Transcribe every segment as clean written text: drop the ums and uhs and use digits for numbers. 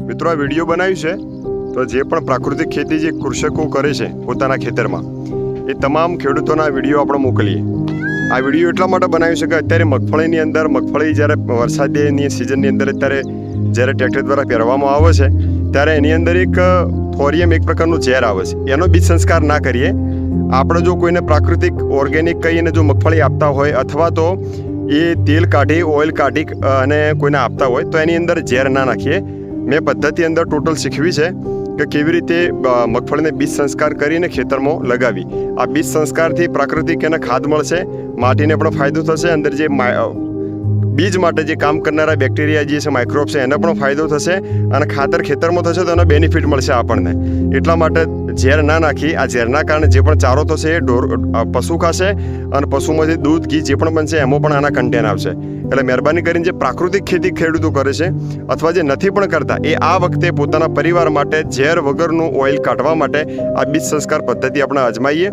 મિત્રો, આ વિડીયો બનાવ્યું છે તો જે પણ પ્રાકૃતિક ખેતી જે કૃષકો કરે છે પોતાના ખેતરમાં, એ તમામ ખેડૂતોના વિડીયો આપણે મોકલીએ. આ વિડીયો એટલા માટે બનાવ્યું છે કે અત્યારે મગફળીની અંદર જ્યારે વરસાદની સિઝનની અંદર અત્યારે જ્યારે ટ્રેક્ટર દ્વારા પહેરવામાં આવે છે ત્યારે એની અંદર એક થોરિયમ એક પ્રકારનું ઝેર આવે છે. એનો બીજ સંસ્કાર ના કરીએ. આપણે જો કોઈને પ્રાકૃતિક ઓર્ગેનિક કહીને જો મગફળી આપતા હોય અથવા તો એ તેલ કાઢી ઓઇલ કાઢી અને કોઈને આપતા હોય તો એની અંદર ઝેર ના નાખીએ. મેં પદ્ધતિ અંદર ટોટલ શીખવી છે કે કેવી રીતે મગફળીને બીજ સંસ્કાર કરીને ખેતરમાં લગાવી. આ બીજ સંસ્કારથી પ્રાકૃતિક એને ખાદ મળશે, માટીને પણ ફાયદો થશે, અંદર જે બીજ માટે જે કામ કરનારા બેક્ટેરિયા જે છે, માઇક્રોબ્સ છે, એને પણ ફાયદો થશે અને ખાતર ખેતરમાં થશે તો એનો બેનિફિટ મળશે આપણને. એટલા માટે ઝેર ના નાખી. આ ઝેરના કારણે જે પણ ચારો થશે એ પશુ ખાશે અને પશુમાંથી દૂધ, ઘી જે પણ બનશે એમાં પણ આના કન્ટેન આવશે. એટલે મહેરબાની કરીને જે પ્રાકૃતિક ખેતી ખેડૂતો કરે છે અથવા જે નથી પણ કરતા, એ આ વખતે પોતાના પરિવાર માટે ઝેર વગરનું ઓઇલ કાઢવા માટે આ બીજ સંસ્કાર પદ્ધતિ આપણે અજમાઈએ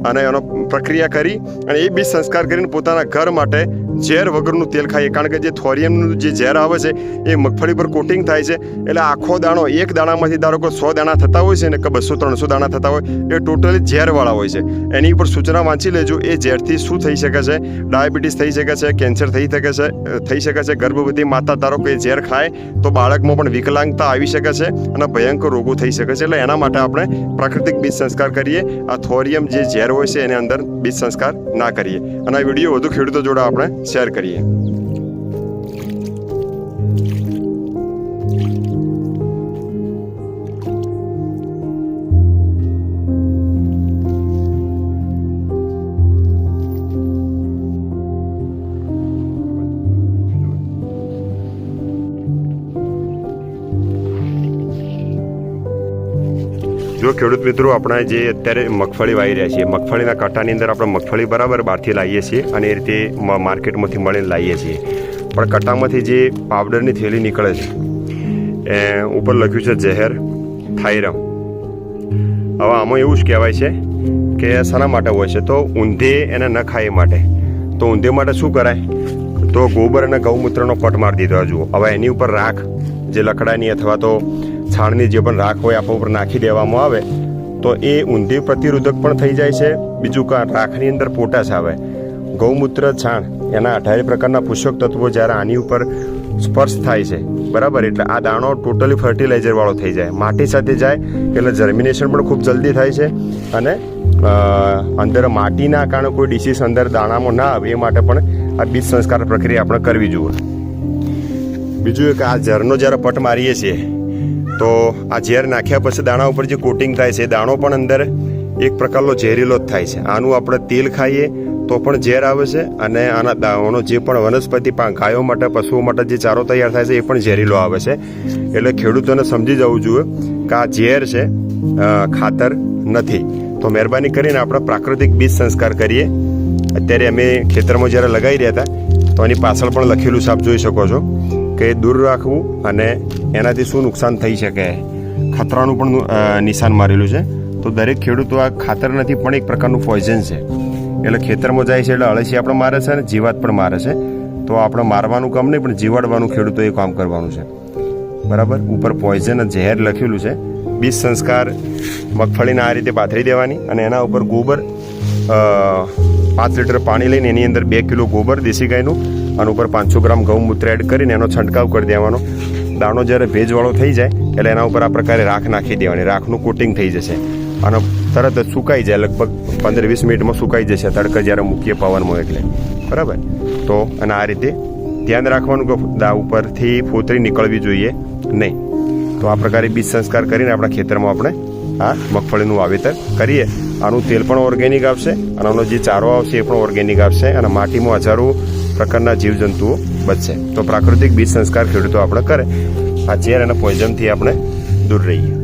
અને એનો પ્રક્રિયા કરી અને એ બીજ સંસ્કાર કરીને પોતાના ઘર માટે ઝેર વગરનું તેલ ખાઈએ. કારણ કે જે થોરિયમનું જે ઝેર આવે છે એ મગફળી પર કોટિંગ થાય છે, એટલે આખો દાણો, એક દાણામાંથી ધારો કે 100 દાણા થતા હોય છે ને કે 200-300 દાણા થતા હોય, એ ટોટલી ઝેરવાળા હોય છે. એની ઉપર સૂચના વાંચી લેજો. એ ઝેરથી શું થઈ શકે છે? ડાયાબિટીસ થઈ શકે છે, કેન્સર થઈ શકે છે. ગર્ભવતી માતા ધારો કે ઝેર ખાય તો બાળકમાં પણ વિકલાંગતા આવી શકે છે અને ભયંકર રોગો થઈ શકે છે. એટલે એના માટે આપણે પ્રાકૃતિક બીજ સંસ્કાર કરીએ. આ થોરિયમ જે ઝેર હોય છે એની અંદર બીજ સંસ્કાર ના કરીએ અને આ વિડીયો વધુ ખેડૂતો જોડે આપણે શેર કરીએ. જો ખેડૂત મિત્રો, આપણે જે અત્યારે મગફળી વાવી રહ્યા છીએ, મગફળીના કાંટાની અંદર આપણે મગફળી બરાબર બહારથી લાવીએ છીએ અને એ રીતે માર્કેટમાંથી મળીને લાવીએ છીએ. પણ કાંટામાંથી જે પાવડરની થેલી નીકળે છે એ ઉપર લખ્યું છે ઝેર થાઇરમ. હવે આમાં એવું જ કહેવાય છે કે શાના માટે હોય છે? તો ઊંધે એને ન ખાય માટે. તો ઊંધે માટે શું કરાય? તો ગોબર અને ગૌમૂત્રનો પટ મારી દીધો. જુઓ, હવે એની ઉપર રાખ, જે લકડાની અથવા તો છાણની જે પણ રાખ હોય આપણા ઉપર નાખી દેવામાં આવે તો એ ઊંધી પ્રતિરોધક પણ થઈ જાય છે. બીજું રાખની અંદર પોટાશ આવે. ગૌમૂત્ર, છાણ, એના 18 પ્રકારના પોષક તત્વો જ્યારે આની ઉપર સ્પર્શ થાય છે, બરાબર, એટલે આ દાણો ટોટલી ફર્ટિલાઇઝરવાળો થઈ જાય, માટી સાથે જાય એટલે જર્મિનેશન પણ ખૂબ જલ્દી થાય છે અને અંદર માટીના કારણે કોઈ ડિસીઝ અંદર દાણામાં ના આવે એ માટે પણ આ બીજ સંસ્કાર પ્રક્રિયા આપણે કરવી જોઈએ. બીજું એક, આ ઝેરનો જ્યારે પટ મારીએ છીએ તો આ ઝેર નાખ્યા પછી દાણા ઉપર જે કોટિંગ થાય છે એ દાણો પણ અંદર એક પ્રકારનો ઝેરીલો જ થાય છે. આનું આપણે તેલ ખાઈએ તો પણ ઝેર આવે છે અને આના દાણો જે પણ વનસ્પતિ ગાયો માટે, પશુઓ માટે જે ચારો તૈયાર થાય છે એ પણ ઝેરીલો આવે છે. એટલે ખેડૂતોને સમજી જવું જોઈએ કે આ ઝેર છે, ખાતર નથી. તો મહેરબાની કરીને આપણે પ્રાકૃતિક બીજ સંસ્કાર કરીએ. અત્યારે અમે ખેતરમાં જ્યારે લગાવી રહ્યા હતા તો એની પાછળ પણ લખેલું છે, આપ જોઈ શકો છો કે દૂર રાખવું અને એનાથી શું નુકસાન થઈ શકે, ખતરાનું પણ નિશાન મારેલું છે. તો દરેક ખેડૂતો આ ખાતર નથી પણ એક પ્રકારનું પોઈઝન છે. એટલે ખેતરમાં જાય છે એટલે અળસી આપણે મારે છે અને જીવાત પણ મારે છે. તો આપણે મારવાનું કામ નહીં પણ જીવાડવાનું ખેડૂતોએ કામ કરવાનું છે, બરાબર. ઉપર પોઈઝન ઝેર લખેલું છે. બીજ સંસ્કાર મગફળીને આ રીતે પાથરી દેવાની અને એના ઉપર ગોબર 5 લીટર પાણી લઈને એની અંદર 2 કિલો ગોબર દેશી ગાયનું અને ઉપર 500 ગ્રામ ગૌમૂત્ર એડ કરીને એનો છંટકાવ કરી દેવાનો. દાણો જ્યારે ભેજવાળો થઈ જાય એટલે એના ઉપર આ પ્રકારે રાખ નાખી દેવાની. રાખનું કોટિંગ થઈ જશે અને તરત જ સુકાઈ જાય. લગભગ 15-20 મિનિટમાં સુકાઈ જશે તડકા જ્યારે મૂકીએ પવનમાં, એટલે બરાબર. તો અને આ રીતે ધ્યાન રાખવાનું કે ઉપરથી ફોતરી નીકળવી જોઈએ નહીં. તો આ પ્રકારે બીજ સંસ્કાર કરીને આપણા ખેતરમાં આપણે આ મગફળીનું વાવેતર કરીએ. આનું તેલ પણ ઓર્ગેનિક આવશે અને આનો જે ચારો આવશે એ પણ ઓર્ગેનિક આવશે અને માટીમાં હજારો પ્રકારના જીવજંતુઓ બચશે. તો પ્રાકૃતિક બીજ સંસ્કાર ખેડૂતો આપણે કરે. આ ઝેર અને પોઈઝનથી આપણે દૂર રહીએ.